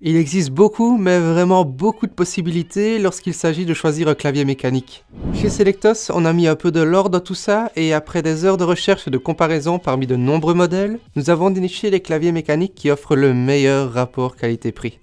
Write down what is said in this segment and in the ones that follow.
Il existe beaucoup, mais vraiment beaucoup de possibilités lorsqu'il s'agit de choisir un clavier mécanique. Chez Selectos, on a mis un peu de l'ordre dans tout ça et après des heures de recherche et de comparaison parmi de nombreux modèles, nous avons déniché les claviers mécaniques qui offrent le meilleur rapport qualité-prix.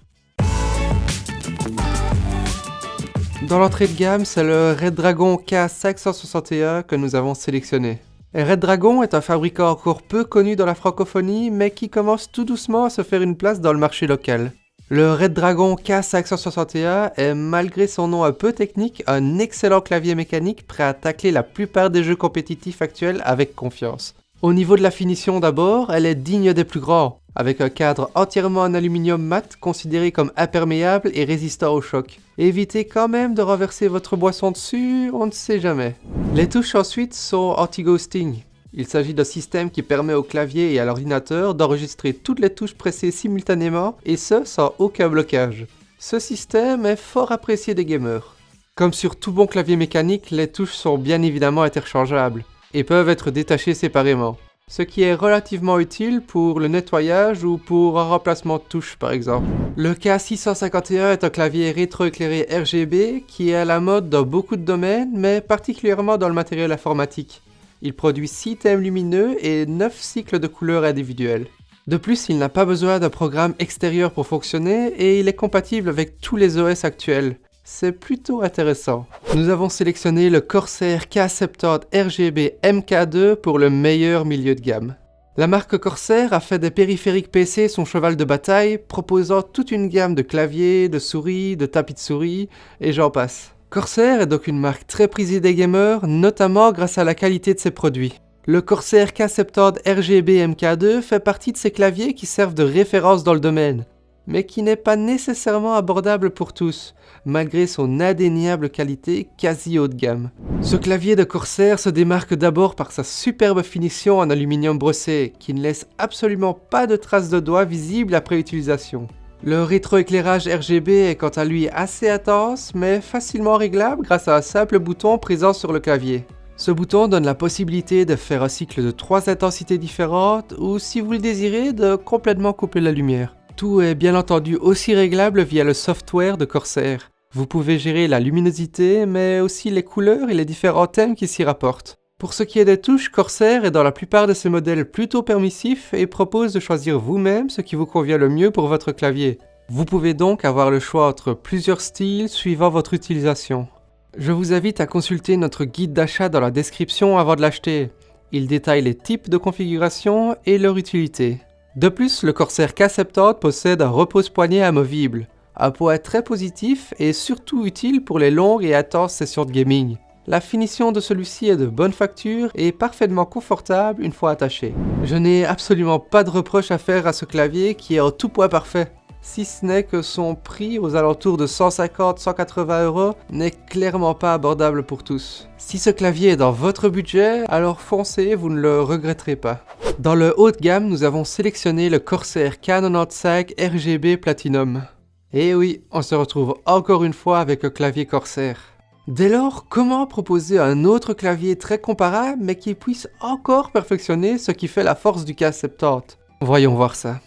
Dans l'entrée de gamme, c'est le Redragon K561 que nous avons sélectionné. Redragon est un fabricant encore peu connu dans la francophonie, mais qui commence tout doucement à se faire une place dans le marché local. Le Redragon K561 est, malgré son nom un peu technique, un excellent clavier mécanique prêt à tacler la plupart des jeux compétitifs actuels avec confiance. Au niveau de la finition d'abord, elle est digne des plus grands, avec un cadre entièrement en aluminium mat considéré comme imperméable et résistant au choc. Évitez quand même de renverser votre boisson dessus, on ne sait jamais. Les touches ensuite sont anti-ghosting. Il s'agit d'un système qui permet au clavier et à l'ordinateur d'enregistrer toutes les touches pressées simultanément et ce sans aucun blocage. Ce système est fort apprécié des gamers. Comme sur tout bon clavier mécanique, les touches sont bien évidemment interchangeables et peuvent être détachées séparément, ce qui est relativement utile pour le nettoyage ou pour un remplacement de touches par exemple. Le K651 est un clavier rétroéclairé RGB qui est à la mode dans beaucoup de domaines, mais particulièrement dans le matériel informatique. Il produit 6 thèmes lumineux et 9 cycles de couleurs individuels. De plus, il n'a pas besoin d'un programme extérieur pour fonctionner et il est compatible avec tous les OS actuels. C'est plutôt intéressant. Nous avons sélectionné le Corsair K70 RGB MK2 pour le meilleur milieu de gamme. La marque Corsair a fait des périphériques PC son cheval de bataille, proposant toute une gamme de claviers, de souris, de tapis de souris, et j'en passe. Corsair est donc une marque très prisée des gamers, notamment grâce à la qualité de ses produits. Le Corsair K70 RGB MK2 fait partie de ces claviers qui servent de référence dans le domaine, mais qui n'est pas nécessairement abordable pour tous, malgré son indéniable qualité quasi haut de gamme. Ce clavier de Corsair se démarque d'abord par sa superbe finition en aluminium brossé, qui ne laisse absolument pas de traces de doigts visibles après utilisation. Le rétroéclairage RGB est quant à lui assez intense, mais facilement réglable grâce à un simple bouton présent sur le clavier. Ce bouton donne la possibilité de faire un cycle de 3 intensités différentes, ou si vous le désirez, de complètement couper la lumière. Tout est bien entendu aussi réglable via le software de Corsair. Vous pouvez gérer la luminosité, mais aussi les couleurs et les différents thèmes qui s'y rapportent. Pour ce qui est des touches, Corsair est dans la plupart de ses modèles plutôt permissif et propose de choisir vous-même ce qui vous convient le mieux pour votre clavier. Vous pouvez donc avoir le choix entre plusieurs styles suivant votre utilisation. Je vous invite à consulter notre guide d'achat dans la description avant de l'acheter. Il détaille les types de configuration et leur utilité. De plus, le Corsair K70 possède un repose-poignet amovible, un point très positif et surtout utile pour les longues et intenses sessions de gaming. La finition de celui-ci est de bonne facture et parfaitement confortable une fois attaché. Je n'ai absolument pas de reproche à faire à ce clavier qui est en tout point parfait, si ce n'est que son prix aux alentours de 150-180 € n'est clairement pas abordable pour tous. Si ce clavier est dans votre budget, alors foncez, vous ne le regretterez pas. Dans le haut de gamme, nous avons sélectionné le Corsair K95 RGB Platinum. Et oui, on se retrouve encore une fois avec un clavier Corsair. Dès lors, comment proposer un autre clavier très comparable mais qui puisse encore perfectionner ce qui fait la force du K70 ? Voyons voir ça.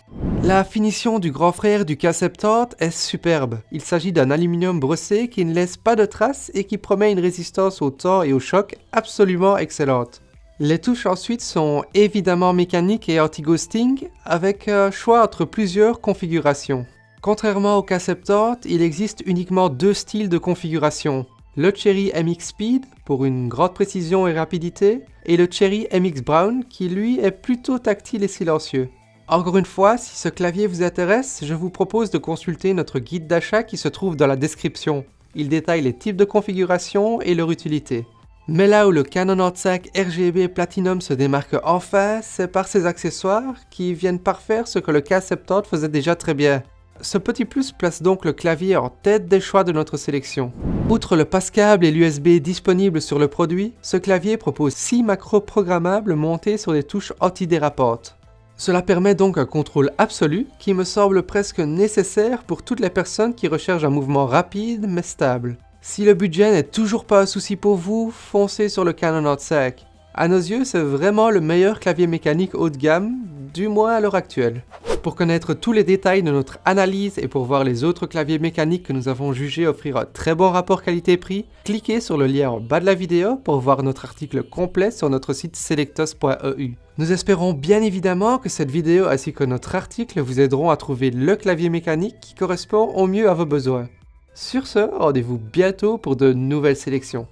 La finition du grand frère du K70 est superbe. Il s'agit d'un aluminium brossé qui ne laisse pas de traces et qui promet une résistance au temps et au choc absolument excellente. Les touches ensuite sont évidemment mécaniques et anti-ghosting avec un choix entre plusieurs configurations. Contrairement au K70, il existe uniquement 2 styles de configuration. Le Cherry MX Speed pour une grande précision et rapidité, et le Cherry MX Brown qui lui est plutôt tactile et silencieux. Encore une fois, si ce clavier vous intéresse, je vous propose de consulter notre guide d'achat qui se trouve dans la description. Il détaille les types de configuration et leur utilité. Mais là où le K95 RGB Platinum se démarque enfin, c'est par ses accessoires qui viennent parfaire ce que le K70 faisait déjà très bien. Ce petit plus place donc le clavier en tête des choix de notre sélection. Outre le passe-câble et l'USB disponibles sur le produit, ce clavier propose 6 macros programmables montés sur des touches antidérapantes. Cela permet donc un contrôle absolu qui me semble presque nécessaire pour toutes les personnes qui recherchent un mouvement rapide mais stable. Si le budget n'est toujours pas un souci pour vous, foncez sur le K95. À nos yeux, c'est vraiment le meilleur clavier mécanique haut de gamme, du moins à l'heure actuelle. Pour connaître tous les détails de notre analyse et pour voir les autres claviers mécaniques que nous avons jugés offrir un très bon rapport qualité-prix, cliquez sur le lien en bas de la vidéo pour voir notre article complet sur notre site selectos.eu. Nous espérons bien évidemment que cette vidéo ainsi que notre article vous aideront à trouver le clavier mécanique qui correspond au mieux à vos besoins. Sur ce, rendez-vous bientôt pour de nouvelles sélections.